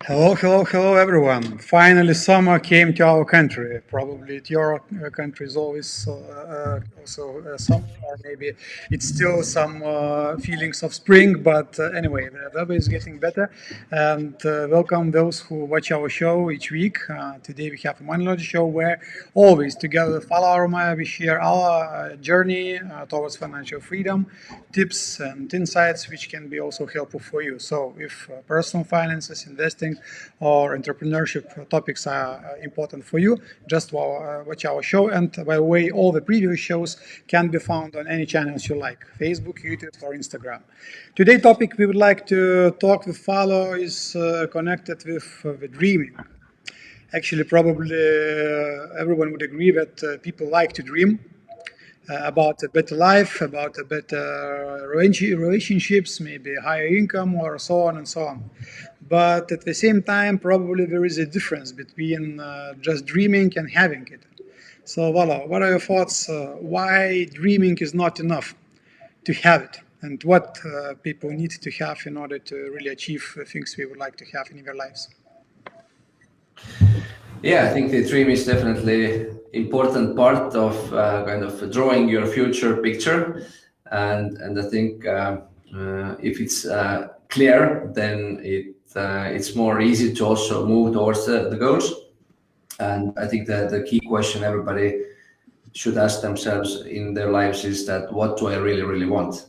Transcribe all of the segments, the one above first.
Hello, hello, hello, everyone. Finally, summer came to our country. Probably to your country is always also summer, or maybe it's still some feelings of spring. But anyway, the weather is getting better. And welcome those who watch our show each week. Today we have a Moneylogy show where always together follow our we share our journey towards financial freedom, tips and insights which can be also helpful for you. So if personal finances, investing, or entrepreneurship topics are important for you, just watch our show. And by the way, all the previous shows can be found on any channels you like: Facebook, YouTube, or Instagram. Today's topic we would like to talk with Follow is connected with dreaming. Actually, probably everyone would agree that people like to dream about a better life, about a better relationships, maybe higher income, or so on and so on. But at the same time, probably there is a difference between just dreaming and having it. So, Vala, what are your thoughts? Why dreaming is not enough to have it? And what people need to have in order to really achieve the things we would like to have in their lives? Yeah, I think the dream is definitely important part of kind of drawing your future picture, and I think if it's clear, then it's more easy to also move towards the goals. And I think that the key question everybody should ask themselves in their lives is that what do I really want?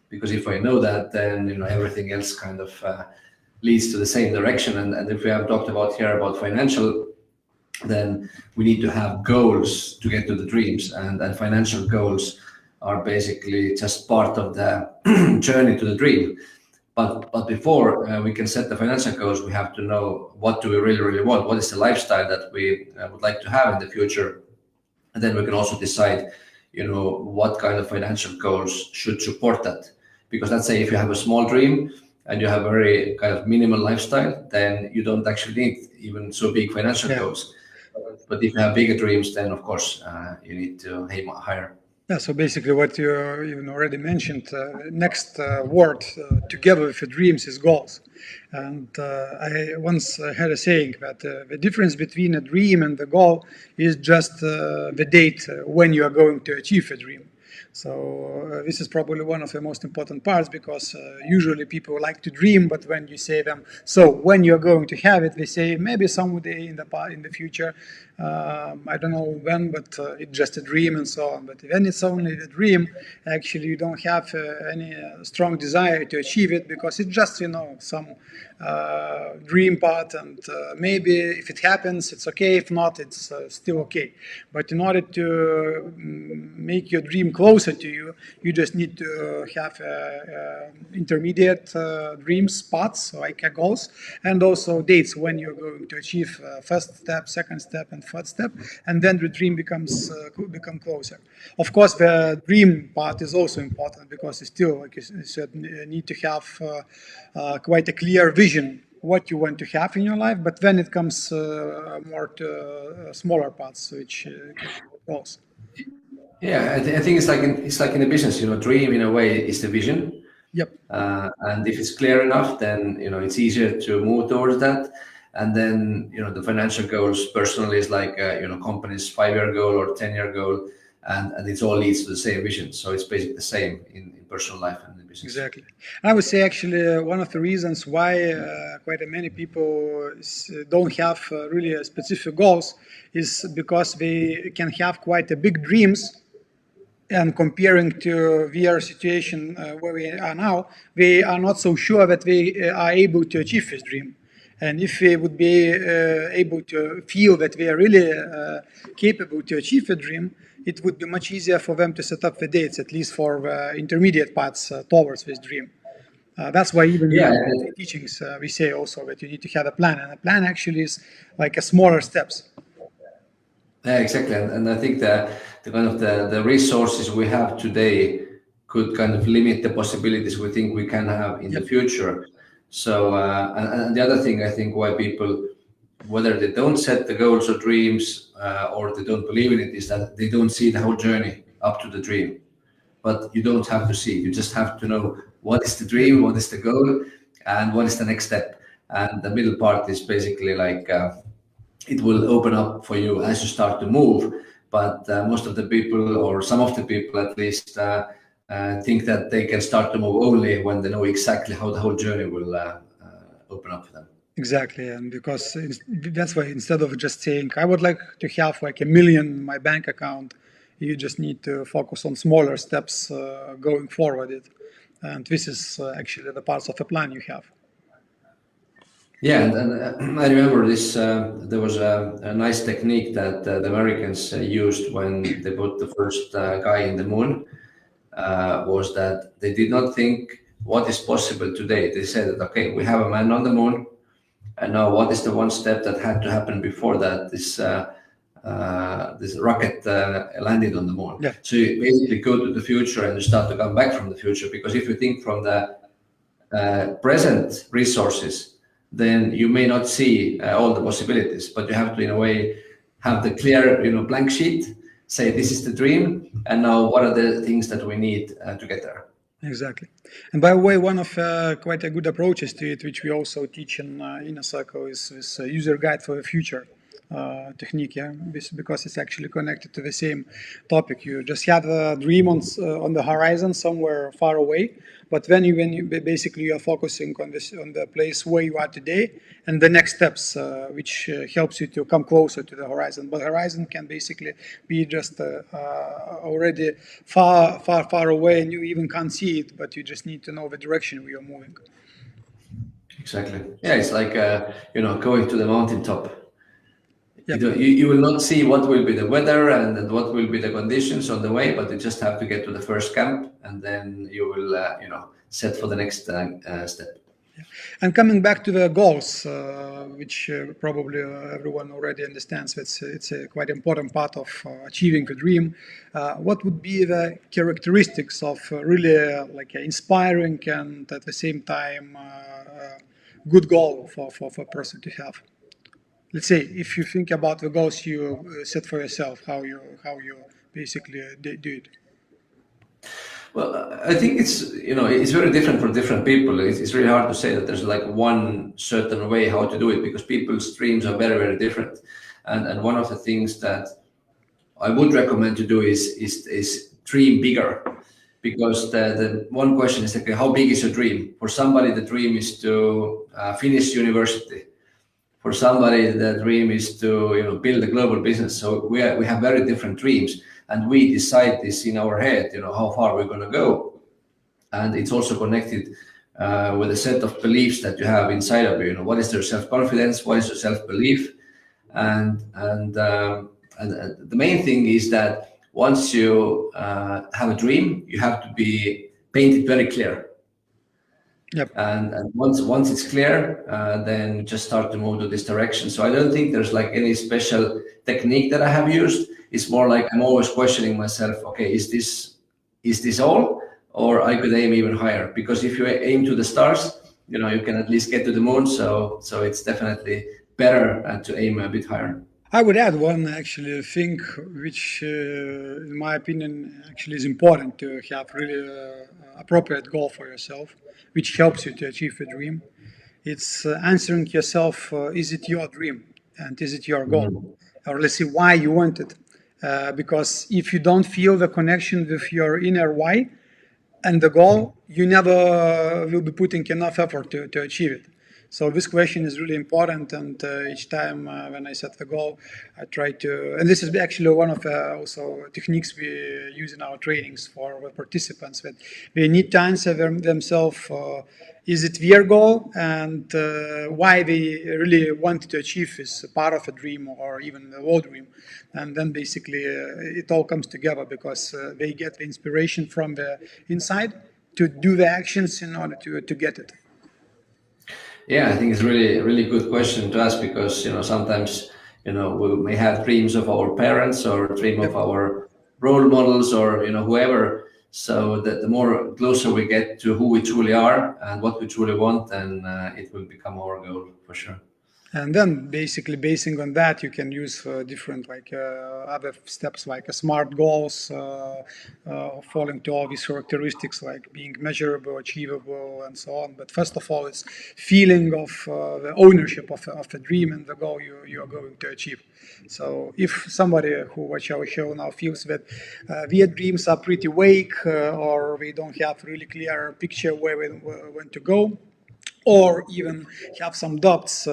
Because if I know that, then everything else kind of leads to the same direction. And if we have talked about here about financial, then we need to have goals to get to the dreams, and financial goals are basically just part of the journey to the dream. But before we can set the financial goals, we have to know what do we really want, what is the lifestyle that we would like to have in the future, and then we can also decide what kind of financial goals should support that. Because let's say if you have a small dream and you have a very kind of minimal lifestyle, then you don't actually need even so big financial Yeah. goals. But if you have bigger dreams, then of course you need to aim higher. Yeah, so basically, what you even already mentioned, next word together with your dreams is goals. And I once had a saying that the difference between a dream and the goal is just the date when you are going to achieve a dream. So this is probably one of the most important parts because usually people like to dream, but when you say them, so when you're going to have it, they say maybe someday in the future. I don't know when, but it's just a dream and so on. But when it's only a dream, actually you don't have any strong desire to achieve it because it's just some dream part, and maybe if it happens, it's okay. If not, it's still okay. But in order to make your dream closer to you, you just need to have intermediate dream spots like goals, and also dates when you're going to achieve first step, second step, and third step, and then the dream become closer. Of course, the dream part is also important because you still, like you said, need to have quite a clear vision what you want to have in your life. But then it comes more to smaller parts, which goals. Yeah, I think it's like in a business. Dream in a way is the vision, Yep. and if it's clear enough, then it's easier to move towards that. And then the financial goals personally is like company's 5-year goal or 10-year goal, and it all leads to the same vision. So it's basically the same in personal life and in business. Exactly. I would say actually one of the reasons why quite many people don't have really specific goals is because they can have quite a big dreams, and comparing to their situation where we are now, they are not so sure that they are able to achieve this dream. And if they would be able to feel that they are really capable to achieve a dream, it would be much easier for them to set up the dates, at least for the intermediate paths towards this dream. That's why even Yeah, in teachings we say also that you need to have a plan, and a plan actually is like a smaller steps. yeah, exactly. And I think that the kind of the resources we have today could kind of limit the possibilities we think we can have in the Yep. future. So, and the other thing I think why people, whether they don't set the goals or dreams or they don't believe in it, is that they don't see the whole journey up to the dream. But you don't have to see, you just have to know what is the Yep. dream, what is the goal, and what is the next step. and the middle part is basically like it will open up for you as you start to move. But most of the people, or some of the people at least, think that they can start to move only when they know exactly how the whole journey will open up for them. Exactly, and because that's why instead of just saying I would like to have like 1 million in my bank account, you just need to focus on smaller steps going forward. And this is actually the parts of the plan you have. Yeah, and I remember this. There was a nice technique that the Americans used when they put the first guy in the moon. Was that they did not think what is possible today. They said that, okay, we have a man on the moon, and now what is the one step that had to happen before that this rocket landed on the moon. Yeah. So you basically go to the future and you start to come back from the future, because if you think from the present resources, then you may not see all the possibilities, but you have to, in a way, have the clear, blank sheet, say this is the dream, and now what are the things that we need to get there. Exactly. And by the way, one of quite a good approaches to it, which we also teach in Inner Circle, is this user guide for the future technique, yeah, because it's actually connected to the same topic. You just have a dream on the horizon somewhere far away, but when you basically you are focusing on the place where you are today and the next steps, which helps you to come closer to the horizon. But horizon can basically be just already far away, and you even can't see it, but you just need to know the direction we are moving. Exactly. Yeah, it's like going to the mountaintop. Yep. You will not see what will be the weather and what will be the conditions on the way, but you just have to get to the first camp, and then you will, set for the next step. Yeah. And coming back to the goals, which probably everyone already understands, it's a quite important part of achieving the dream. What would be the characteristics of really like inspiring and at the same time good goal for a person to have? Let's say if you think about the goals you set for yourself, how you basically do it. Well, I think it's very different for different people. It's really hard to say that there's like one certain way how to do it, because people's dreams are very, very different. And one of the things that I would recommend to do is dream bigger, because the one question is, okay, how big is your dream? For somebody, the dream is to finish university. For somebody, the dream is to build a global business. So we have very different dreams, and we decide this in our head, how far we're going to go. And it's also connected with a set of beliefs that you have inside of you. What is your self-confidence? What is your self-belief? And the main thing is that once you have a dream, you have to be painted very clear. Yep. And once it's clear, then just start to move to this direction. So I don't think there's like any special technique that I have used. It's more like I'm always questioning myself. Okay, is this all, or I could aim even higher? Because if you aim to the stars, you can at least get to the moon. So it's definitely better to aim a bit higher. I would add one actually thing which, in my opinion, actually is important to have really appropriate goal for yourself, which helps you to achieve a dream. It's answering yourself, is it your dream and is it your goal? Or let's see why you want it. Because if you don't feel the connection with your inner why and the goal, you never will be putting enough effort to achieve it. So this question is really important, and each time when I set the goal, I try to, and this is actually one of the also techniques we use in our trainings for the participants, that they need to answer themselves, is it their goal, and why they really want to achieve this part of a dream or even the whole dream. And then basically it all comes together, because they get the inspiration from the inside to do the actions in order to get it. Yeah, I think it's really, really good question to ask, because sometimes we may have dreams of our parents or dream of our role models or whoever. So that the more closer we get to who we truly are and what we truly want, then it will become our goal for sure. And then basically basing on that, you can use different other steps like smart goals, falling to all these characteristics like being measurable, achievable, and so on. But first of all, it's feeling of the ownership of a dream and the goal you are going to achieve. So if somebody who watch our show now feels that their dreams are pretty vague or they don't have really clear picture where they want to go, or even have some doubts,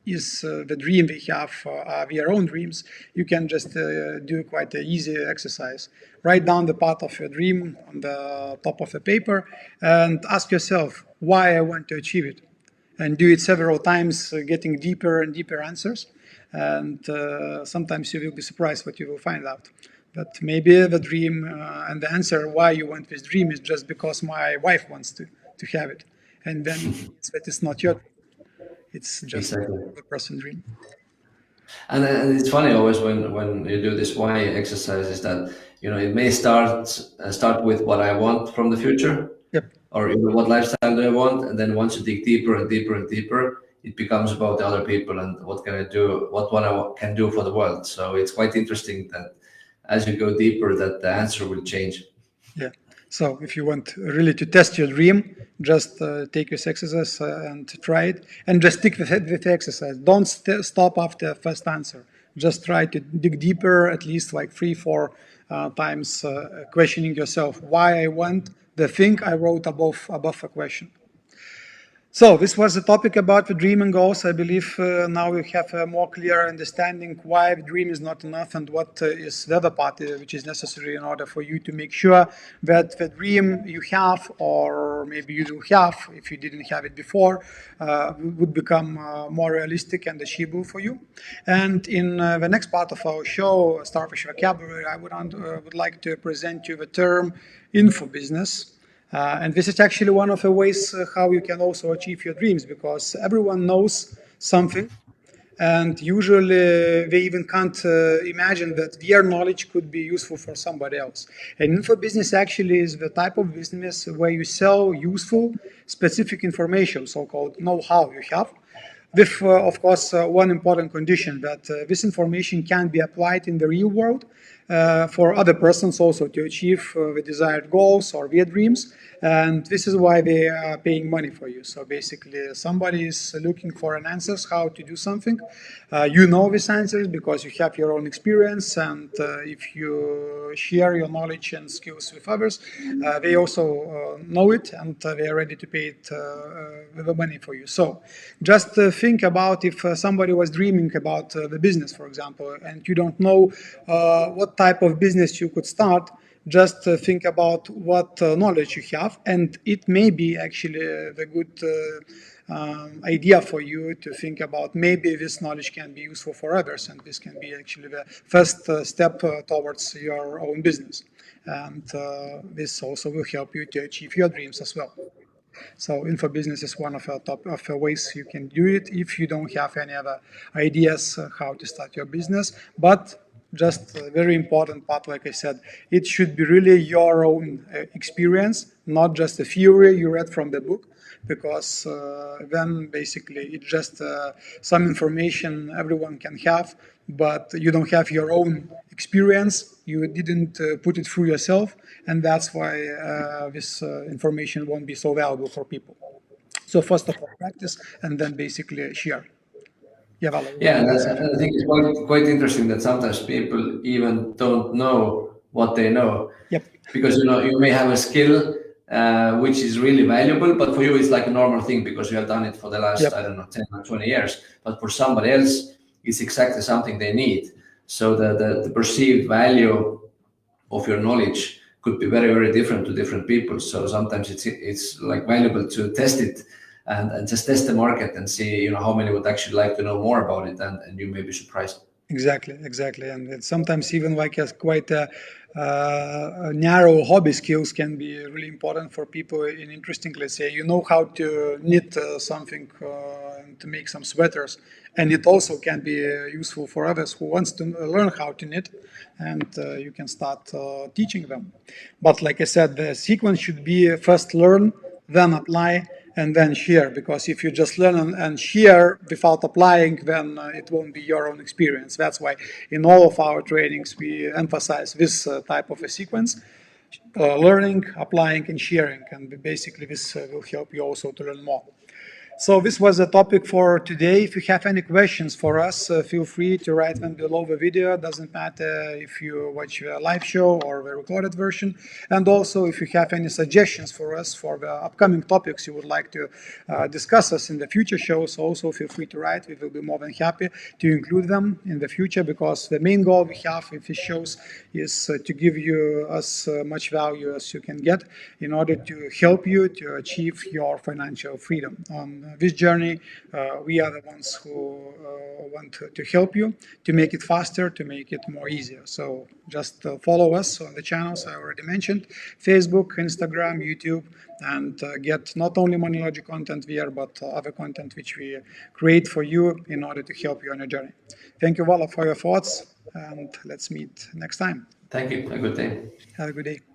is the dream we have are their own dreams, you can just do quite an easy exercise. Write down the part of your dream on the top of the paper and ask yourself why I want to achieve it. And do it several times, getting deeper and deeper answers. And sometimes you will be surprised what you will find out. But maybe the dream and the answer why you want this dream is just because my wife wants to have it. And then that is not your dream. It's just Exactly. a person's dream. And it's funny always when you do this why exercise is that it may start with what I want from the future, Yep. or what lifestyle do I want, and then once you dig deeper and deeper and deeper, it becomes about the other people and what can I do, what I can do for the world. So it's quite interesting that as you go deeper, that the answer will change. Yeah. So if you want really to test your dream, just take this exercise and try it, and just stick with the exercise. Don't stop after first answer. Just try to dig deeper, at least like 3-4 times, questioning yourself why I want the thing I wrote above a question. So this was the topic about the dream and goals. I believe now we have a more clear understanding why the dream is not enough and what is the other part which is necessary in order for you to make sure that the dream you have, or maybe you do have, if you didn't have it before, would become more realistic and achievable for you. And in the next part of our show, Starfish Vocabulary, I would like to present you the term info business. And this is actually one of the ways how you can also achieve your dreams, because everyone knows something, and usually they even can't imagine that their knowledge could be useful for somebody else. And info business actually is the type of business where you sell useful, specific information, so-called know-how you have, with, of course, one important condition, that this information can be applied in the real world for other persons also to achieve the desired goals or their dreams. And this is why they are paying money for you. So basically, somebody is looking for an answers how to do something. You know these answers because you have your own experience, and if you share your knowledge and skills with others, they also know it, and they are ready to pay it the money for you. So just think about if somebody was dreaming about the business, for example, and you don't know what type of business you could start. Just think about what knowledge you have, and it may be actually the good idea for you to think about maybe this knowledge can be useful for others, and this can be actually the first step towards your own business. And this also will help you to achieve your dreams as well. So info business is one of the top of the ways you can do it if you don't have any other ideas how to start your business. But just a very important part, like I said, it should be really your own experience, not just a theory you read from the book, because then basically it's just some information everyone can have, but you don't have your own experience, you didn't put it through yourself, and that's why this information won't be so valuable for people. So first of all, practice, and then basically share. Yeah, Vala, you Yeah, want to add and something? I think it's quite interesting that sometimes people even don't know what they know, Yep, because you may have a skill which is really valuable, but for you it's like a normal thing because you have done it for the last, yep, I don't know, 10 or 20 years. But for somebody else, it's exactly something they need. So the perceived value of your knowledge could be very, very different to different people. So sometimes it's like valuable to test it and just test the market and see how many would actually like to know more about it, and you may be surprised. exactly. And sometimes even like as quite narrow hobby skills can be really important for people in interesting, let's say, you know how to knit something and to make some sweaters, and it also can be useful for others who wants to learn how to knit, and you can start teaching them. But like I said, the sequence should be first learn, then apply, and then share, because if you just learn and share without applying, then it won't be your own experience. That's why in all of our trainings we emphasize this type of a sequence: learning, applying, and sharing. And basically this will help you also to learn more. So this was the topic for today. If you have any questions for us, feel free to write them below the video. Doesn't matter if you watch a live show or the recorded version. And also, if you have any suggestions for us for the upcoming topics you would like to discuss us in the future shows, also feel free to write. We will be more than happy to include them in the future, because the main goal we have with these shows is to give you as much value as you can get in order to help you to achieve your financial freedom. On this journey, we are the ones who want to help you to make it faster, to make it more easier. So just follow us on the channels I already mentioned: Facebook, Instagram, YouTube, and get not only Moneylogy content there, but other content which we create for you in order to help you on your journey. Thank you, Vala, for your thoughts, and let's meet next time. Thank you. Have a good day. Have a good day.